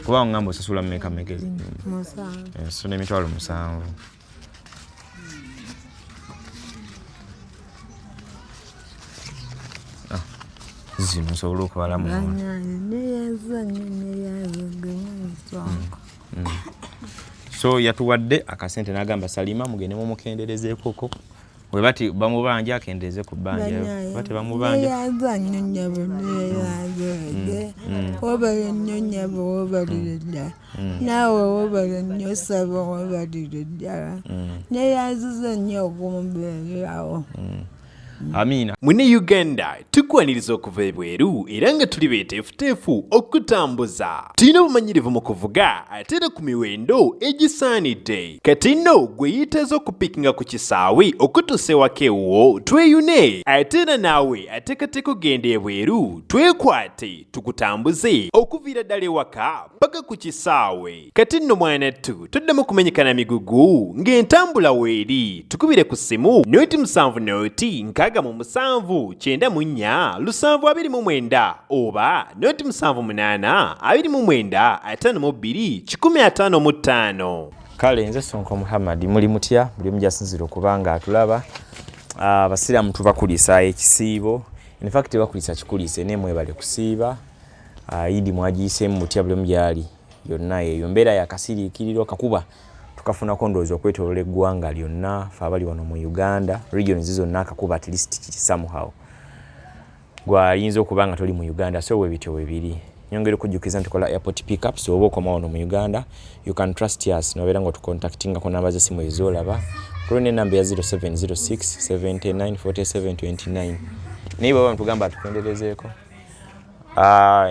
Kuba ngamba osasula mmeka mmeka musanvu. so n'emitwalo 7. Zino nsobola okubalamu so yatuwadde akasente n'agamba Salima mugende mumukenderezeekoko bwe bati bamubanja akendeeze ku bbanja bati bamubanja wabale nnyo nnyabo wabalire ddala naawe wabale nnyo saba wabalire ddala neeyanziza nnyo okumbeerawo. Amina. Mune Uganda tukwaniriza okuva ebweru era nga tuli beeteefuteefu okutambuza. Tulina obumanyirivu mu kuvuga ate era ku miwendo egisaanidde. Kati nno gwe yeetaaza okupikinga ku kisaawe okutuusa ewaka ewuwo tweyune ate era naawe ateekateeka ogenda ebweru twekwate tukutambuze okuviira ddala ewaka paka ku kisaawe. Kati nno mwanattu toddamu kumenyekana migugu ng'entambula weeri tukubire ku ssimu noti 7 noti nkaga mu 7 94 729 oba noti 78 29 52 155. Kale nze Sonko Muhammad muli mutya buli mujasinzira okubanga atulaba abasiraamu tubakulisa ekisiibo in fact bakulisa kikulise ne mwebale kusiiba idi mwagiseemu mutya buli mujali yonna eyo mbeera yakasiriikiriro kakuba tukafuna kondozo okwetolola eggwanga lyonna fa abali wano mu Uganda regions zonna akakuba at least somehow gwayinza okubanga toli mu Uganda so webityo webiri nyongera okujjukiza ntukola airport pickup so oba okoma wano mu Uganda you can trust us nobeera nga tucontactinga ku namba z'essimu ezolaba kuri namba ya 0706 79 47 29 niba baba ntugamba tukenderezeeko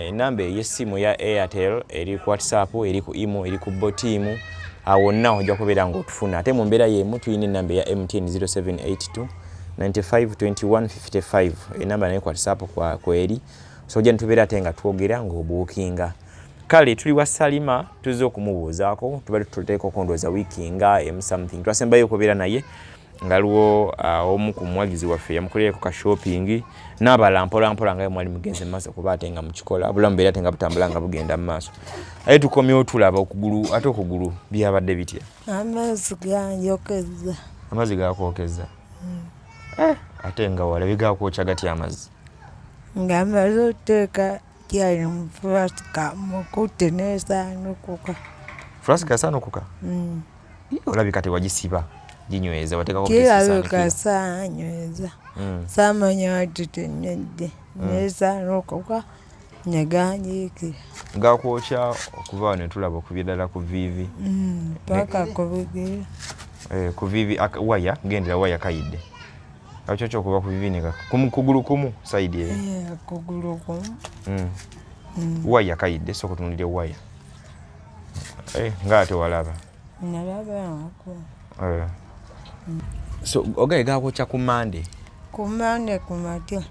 enamba y'essimu ya Airtel eri ku WhatsApp eri ku imo eri ku botimu awonna ojja kubeera ng'otufuna ate mu mbeera y'emu tulina enamba ya MTN 0782 95 21 55 enamba nayo ku WhatsApp kweri so ojja nitubeera ate nga twogera ng'obuukinga. Kale tuli wa Salima tuzze okumubuuzaako tubadde tuteeka okundooza wiiki nga something twasembayo okubeera naye ngaliwo omu ku muwagizi waffe yamukolereko ka shopping n'abala mpolampola nga mwali mugenze mu maaso kuba ate nga mukikola obulamu beera ate nga butambula nga bugenda mu maaso aye tukomyewo tulaba okugulu ate okugulu byabadde bitya. Amazzi ganjokeza. Amazzi gakwokeza ate nga walabe gakwokya gatya amazzi nga maze oteeka kyali mu fulaska mukutte nesaanukuka. fulaska esaanukuka olabika tewagisiba ginyweza wateekako kirabika saanyweza saamanya wati tenyedde nesaanukuka neganjiikira gakwokya okuva wano netulaba okubyedala ku viivi paka kubigera ku viivi waya gendera waya kayidde akyo okuva ku viivi neka kugulu kumu saidi eyo kugulu kumu waya kayidde so kutunulire waya nga ate walaba nalabako so ogaye gakwokya ku mande kumatya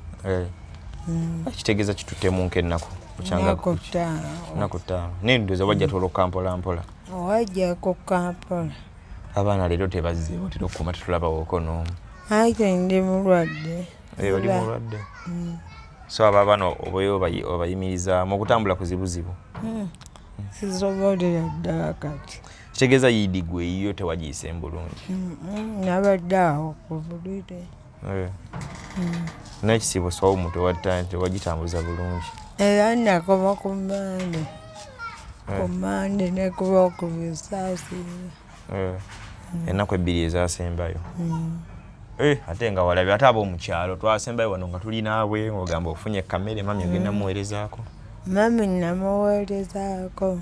kitegeeza kituttemu nkennaku naku ttaano nendoza wajja toloka mpolampola wajja ku Kampala abaana leero tebazzeewo tera okukuma tetulabawooko n'omu ate ndi mulwadde oli mulwadde so aba abaana obayimirizaamu okutambula kuzibuzibu sisobolera ddala kati kitegeeza yayidde gwe eyiyo tewagiyiseemu bulungi nabadde awo ku bulire n'ekisiibo somu tewagitambuza bulungi era nakoma ku mande nekuba okubisaasira ennaku 2 ezasembayo ate nga walabi ate ab'omukyalo twasembayo wano nga tulinaabwe ng'ogamba ofunye kamere mami ogenda muweerezaako mami namuweerezaako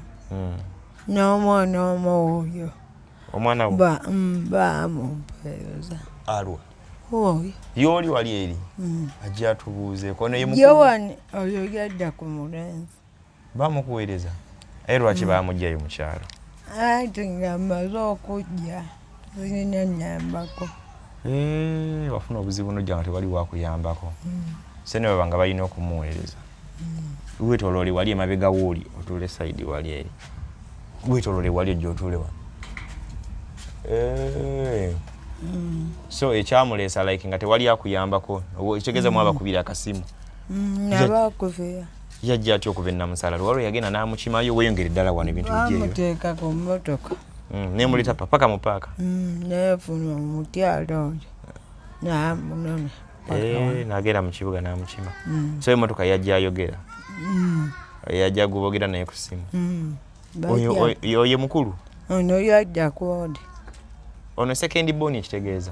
n'omwana omuwuyo omwana bamumpeereza alwa oyo yooli wali eri ajja atubuuzeeko yowani oyo yadda ku mulenzi bamukuweereza aye lwaki bamugjayo mu kyalo ati nga mmaze okujja zirina nyambako wafuna obuzibu nojja nga tewali wakuyambako se ne baba nga balina okumuweereza wetoloole wali emabega wooli otuule sayidi wali eri wetoloole wali ojja otuule wano so ekyamuleesa like nga tewali akuyambako kitegeeza mwabakubira akasimu nabakuvira yajja atyo okuva ennamusala lwalwo yagenda n'amukimayo weyongere ddala wano ebintu bijeeyo amuteeka ku mmotoka nemuleta paka mu paaka nefuna omutyalo oyo namunona nagenda mu kibuga n'amukima so emmotoka yajja ayogera yajja gubogera naye ku ssimu oyo mukulu ono yajja kwode ono second born kitegeeza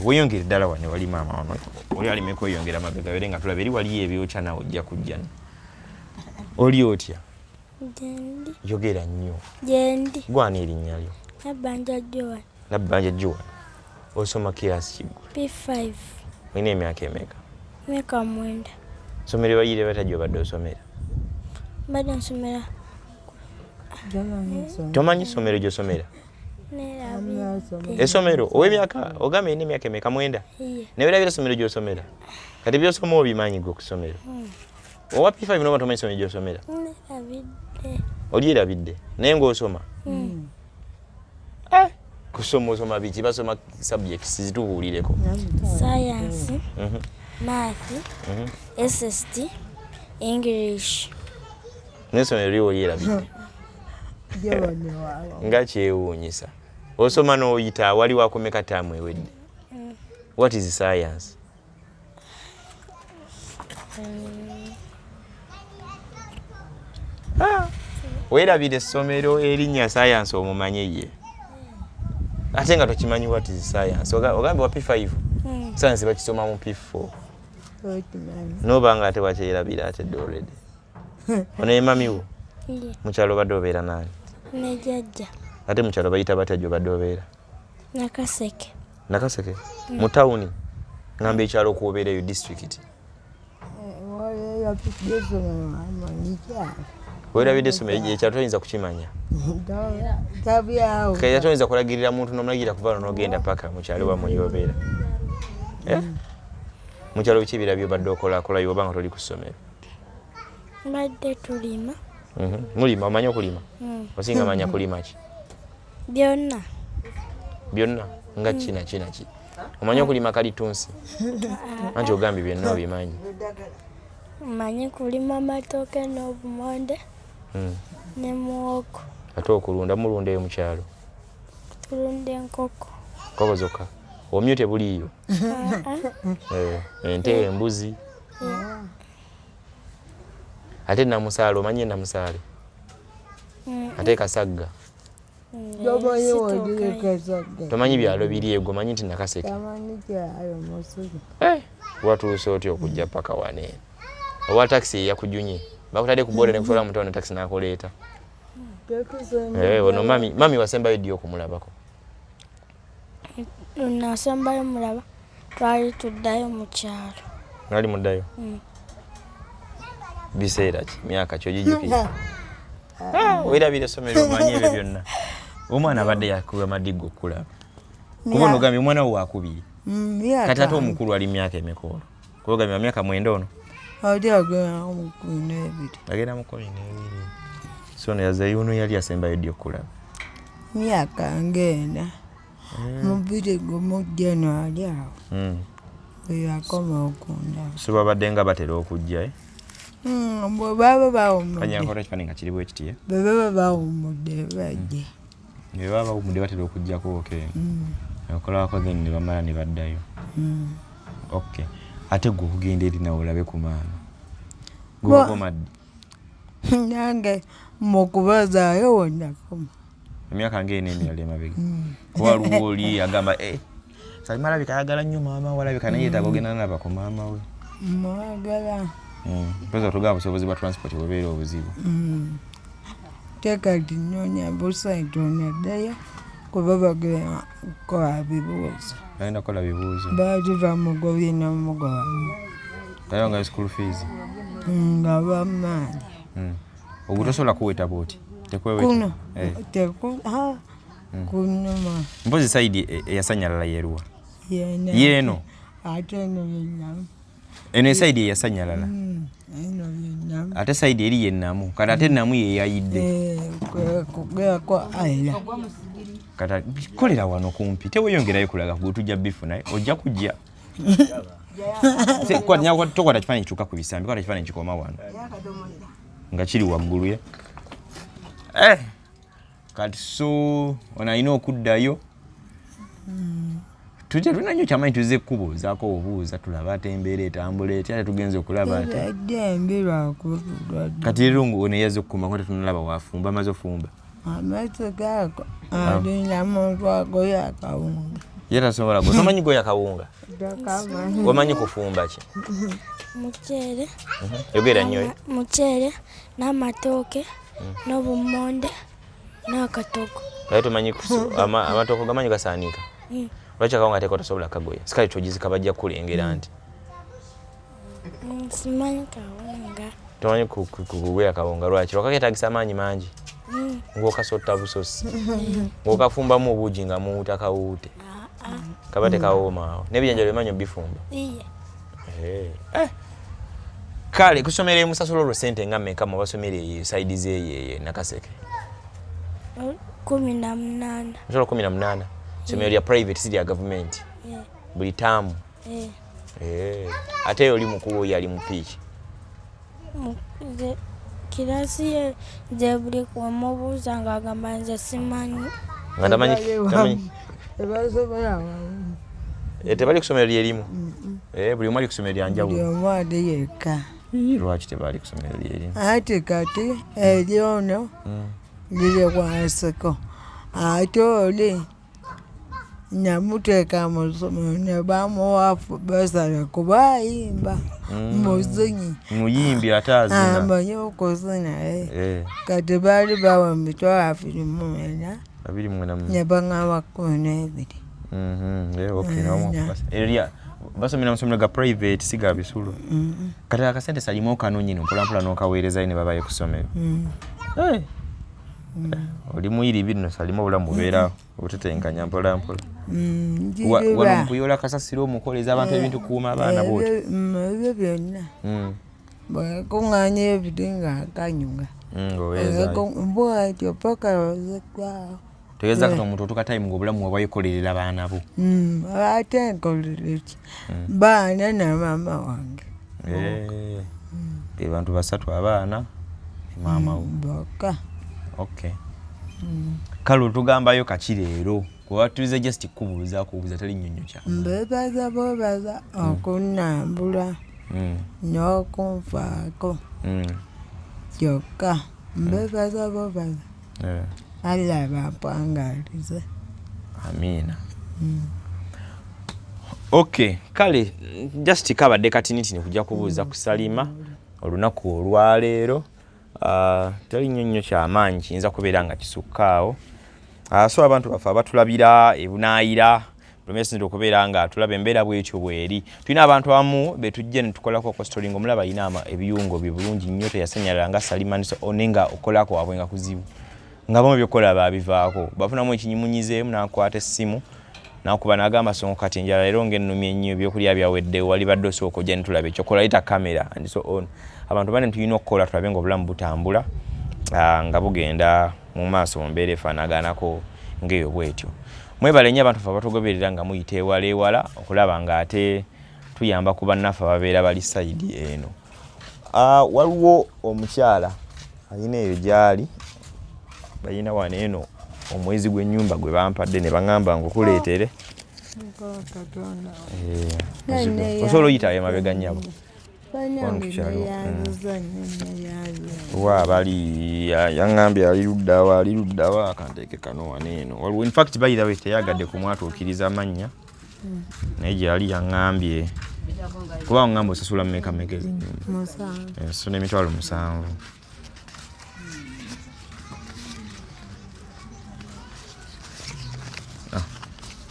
weyongere ddala wane wali maama wano oli alime kweyongera mabega were nga tulaba eri waliyo ebyokya nawe ojja kujja oli otya Jendi. yogera nnyo Jendi. gwana erinnya lyo nabbanja Joan osoma kirasi kiggulu P5. olina emyaka emeka Meka mwenda. somero bayire batajja obadde osomera Mbadde nsomera. tomanyi somero gyosomera Nerabidde. esomero ow'emyaka ogambye olina emyaka emeka mwenda newerabira somero gyosomera kati byosoma obimanyi gwe okusomero owa P5 noba tomanyi somero gyosomera Nerabidde. olyerabidde naye ng'osoma kusoma osoma biki basoma subjects zitubuulireko Science. Math. SST. English. n'essomero lyo olyerabidde nga kyewuunyisa osoma n'oyita wali wakomeka taamu ewedde what is science weerabira essomero erinnya science omumanye ye ate nga tokimanyi what is science ogambe wa P5 science bakisoma mu P4 noba nga ate wakyerabira ate dde already ono ye mamiwo mukyalo badde obeera naani Ne jjajja. ate mukyalo bayita batajja obadde obeera Nakaseke. Nakaseke mu tawuni ngamba ekyalo okuobeerayo district weerabidde essomero ekyalo toyinza kukimanya kaya toyinza kulagirira muntu nomulagira kuva n'ogenda paka mukyalo wamwe yobeera mukyalo biki ebirala byobadde okolakolayo obanga toli ku ssomero Mbadde tulima. mulima omanyi okulima osinga manya kulima ki Byonna. byonna nga kina ki omanyi okulima kalitunsi anti ogambye byonna obimanyi Mmanyi kulima amatooke n'obumonde. Ne muwogo. ate okulunda mulundeyo mukyalo Tulunda enkoko. koko zokka omyo tebuliiyo ente embuzi ate namusaale omanyi namusaale ate kasagga tomanyi byalo biri ego manyi nti Nakaseke watuuse otya okujja paka wane owa taxi eyakujunye bakutadde ku boda nekusobola mutawona taxi nakoleeta ono mami wasembayo ddi okumulabako Nasembayo mulaba. Twali tuddayo mu kyalo. nali muddayo biseera ki myaka kyo gigipira weerabira essomero omanyi ebyo byonna omwana abadde yakuba madiggo okulaba kuba onogambye omwana wo wakubiri kati ate omukulu ali myaka emikolo kuba ogambye myaka mwenda ono agenda mu 12 so no yazayo ono yali asembayo ddi okulaba myaka ngenda mubiri gumu January awo yakoma okundaba so babadde nga batera okujja bwe baba bawumudde kanyankota ekifaananyi nga kiri bwe kiti bwe baba bawumudde bajje bwe baba bawumudde batera okujjako okolawako then ne bamala ne baddayo okay ate gwe okugenda eri nawe olabe ku maama gwewakomadde nange mukubazaayo wonnakoma emyaka ng'eno emirala emabega kuba waliwo oli agamba Salima alabika ayagala nnyo maama we alabika naye yeetaaga ogenda nalaba ku maama we mwagala mpoza tugamba obusobozi bwa transport bwebeera obuzibu tekati nyonya busaito neddayo kuba bagenda kukola bibuuzo bagenda kukola bibuuzo baali bamugobye n'omugobamu tayo nga school fees nga bamaanyi ogwo tosobola kuweta bwoti kuno kunoma mpozi saidi eyasanyalala yeruwa yeeno ate eno yennamu eno esaidi eyasanyalala eno yennamu ate saidi eri yennamu kati ate ennamu yeyayidde kugerako ayira kati kolera wano kumpi teweyongerayo kulaga gwe tujja bifuna ojja kujja tokwata kifaananyi kituuka ku bisambi kwata kifaananyi kikoma wano nga kiri waggulu ye kati so onalina okuddayo tujja tulina nnyo kyamanyi tuzze ekkubo zaako obuuza tulaba ate embeera etambula etya tugenze okulaba ate kati leero ono yazze okukuma ko tetunalaba wafumba amaze ofumba amazzi gaako alina muntu agoya akawunga ye tasobola go tomanyi goya kawunga wamanyi kufumba ki muceere yogera nnyo muceere n'amatooke n'obummonde n'akatogo naye tomanyi amatooke gamanyi gasaanika lwaki akawunga ateeka otasobola kagoya sikali kyogizika bajja kukulengera nti simanyi kawunga tomanyi kugoya kawunga lwaki lwaka ketagisa amaanyi mangi ng'okasotta busosi ng'okafumbamu obuugi nga muwuuta kawuute kaba tekawoomaawo n'ebijanjalo bimanyi obifumba kale kusomera emusasula olwo sente nga mmeka mubasomera eyo saidi zeeyo Nakaseke 18 musola 18 somero lya private si lya government buli taamu ate oli mukulu oyo ali mupiiki kirasi ye nze buli kumubuuza ng'agamba nze simanyi nga tamanyi tebali kusomero lyerimu buli omu ali kusomero lya njawulo buli omu ali yekka lwaki tebali kusomero lyerimu ate kati eryono liri kwansiko ate oli namuteeka mu ssomero ne bamuwaafu basala kuba ayimba muzinyi muyimbi ate azina amanyi okuzina kati baali bawa emitwalo 24 ne baŋŋamba 12 basomera amasomero ga private si ga bisulo kati akasente Salima okanoonyine mpolampola n'okaweerezayo ne babaye ku ssomero oli muyiri bino Salima obulamu bubeerawo obutetenkanya mpolampola wano mukuyoola kasasiro omukoleza abantu ebintu kuuma abaana booti ebyo byonna bwekuŋŋaanya ebiri ng'akanyuga bwatyo paka ozekwawo tegeeza kati omuntu otuuka tayimu ng'obulamu wabayekolerera baana bo ate nkolere ki baana na maama wange be bantu basatu abaana maama wo bokka kale otugambayo kaki leero kubaturize just kubuuza tali nnyonnyo kyama mbebaza bwebaza okunnambula n'okunfaako kyokka mbebaza bwebaza Allah bampangalize amiina kale just kabadde katinitini kujja kubuuza ku Salima olunaku olwaleero tali nnyonnyo kyamaanyi kiyinza kubeera nga kisukkaawo so abantu baffe abatulabira ebunaayira lumesinza okubeera nga tulaba embeera bwetyo bweri tulina abantu abamu betujje ne tukolako okositoringa omulaba alina ebiyungo bye bulungi nnyo teyasenyalala nga Salima nenga okolako waabwe nga kuzibu nga bamu byokola babivaako bafunamu ekinyimunyizeemu nakwata essimu nakuba nagamba songo kati njala leero ng'ennumye ennyo ebyokulya byaweddewo wali badde osooka ojja ne tulaba ekyokola yita kamera and so on abantu bane tulina okukola tulabe nga obulamu butambula nga bugenda mu maaso mu mbeera efaanaganako ng'eyo bwetyo mwebale nnyo abantu ffe abatugoberera nga muyita ewala okulaba nga ate tuyamba ku bannaffe ababeera bali sayidi eno waliwo omukyala alina eyo gyali balina wano eno omwezi gw'ennyumba gwe bampadde ne baŋŋamba ngukuleetere osobola oyitayo emabega nnyabo bali yaŋŋambye ali luddawa akanteeke kano wano eno waliwo infact bayirawe teyagadde kumwatuukiriza amannya naye gye yali yaŋŋambye kuba ŋŋamba osasula mmeka ez'ennyumba so n'emitwalo 7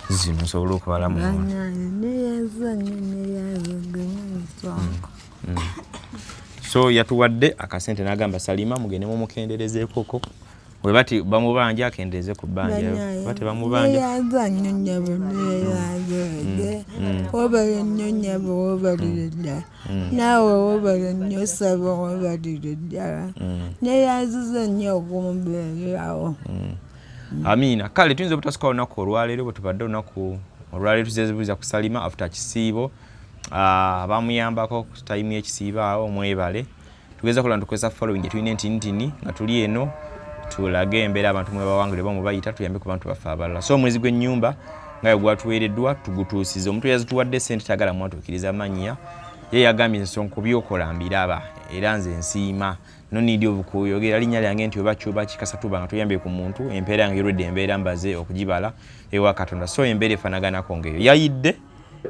zino nsobola okubalamu so yatuwadde akasente n'agamba Salima mugende mumukenderezeekoko bwe bati bamubanja akendeeze ku bbanja bati bamubanja wobale nnyo nnyabo wobalire ddala naawe wobale nnyo saba wobalire ddala neyanziza nnyo okumbeerawo amiina kale tuyinza obutasukka olunaku olwaleero bwe tubadde olunaku olwaleero tuzebuuza ku Salima after kisiibo bamuyambako ku tayimu y'ekisiibo awo mwebale tugeza kola ntukozesa following tulina entini nga tuli eno tulage embeera abantu mwe bawangule bamu bayita tuyambe ku bantu bafa abalala so omwezi gw'ennyumba nga gwatuweereddwa tugutuusiza omuntu yazituwadde sente tagala mwatuukiriza mannya ye yagambye ensonko byokola mbiraba era nze nsiima no need obukuyogera linnya lyange nti oba kyuba kikasa tuba nga tuyambe ku muntu empeera yange erudde embeera mbaze okugibala ewa Katonda so embeera efanaganako ngeyo yayidde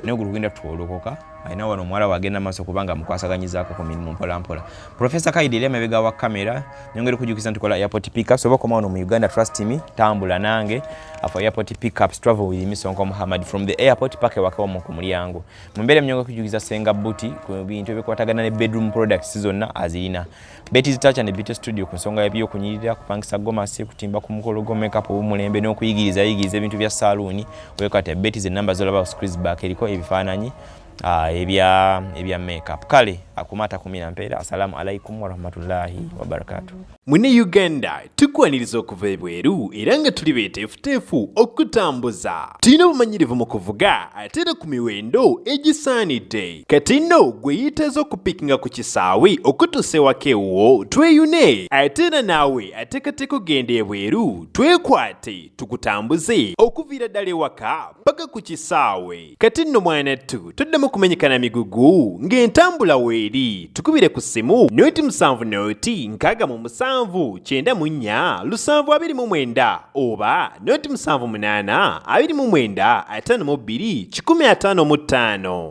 naye gulugenda tuolokoka alina wano omuwala wagenda maaso kubanga mukwasaganyizaako ku mirimu mpolampola Professor Kaidi eri amabega wa kamera nyongere kujukiza ntukola airport pickup soba koma wano mu Uganda trust me tambula nange afa airport pickups travel with me Sonko Muhammad from the airport pake wakawa mu kumulyango mumbere mnyonga kujukiza senga buti ku bintu ebikwatagana ne bedroom products zonna azina Betty's Touch and Beauty Studio ku nsonga y'ebyo kunyirira kupangisa gomasi kutimba ku mukolo go makeup obumulembe n'okuyigiriza ebintu bya saluni wekate Betty's number zolaba screens back eriko ebifaananyi ebya makeup kale akumata 10 mpera assalamu alaikum warahmatullahi wabarakatuh Mune Uganda tukwaniriza okuva ebweru era nga tuli beeteefuteefu okutambuza tulina obumanyirivu mu kuvuga ate era ku miwendo egisaanidde kati nno gwe yiteeza okupikinga ku kisaawe okutuusa ewaka ewuwo tweyune ate era naawe ateekateeka ogenda ebweru twekwate tukutambuze okuviira ddala ewaka paka ku kisaawe kati nno mwanattu toddamu kumenyekana migugu ng'entambula weeri tukubire ku ssimu noti 7 noti 6 9 724 oba noti 78 29 52 155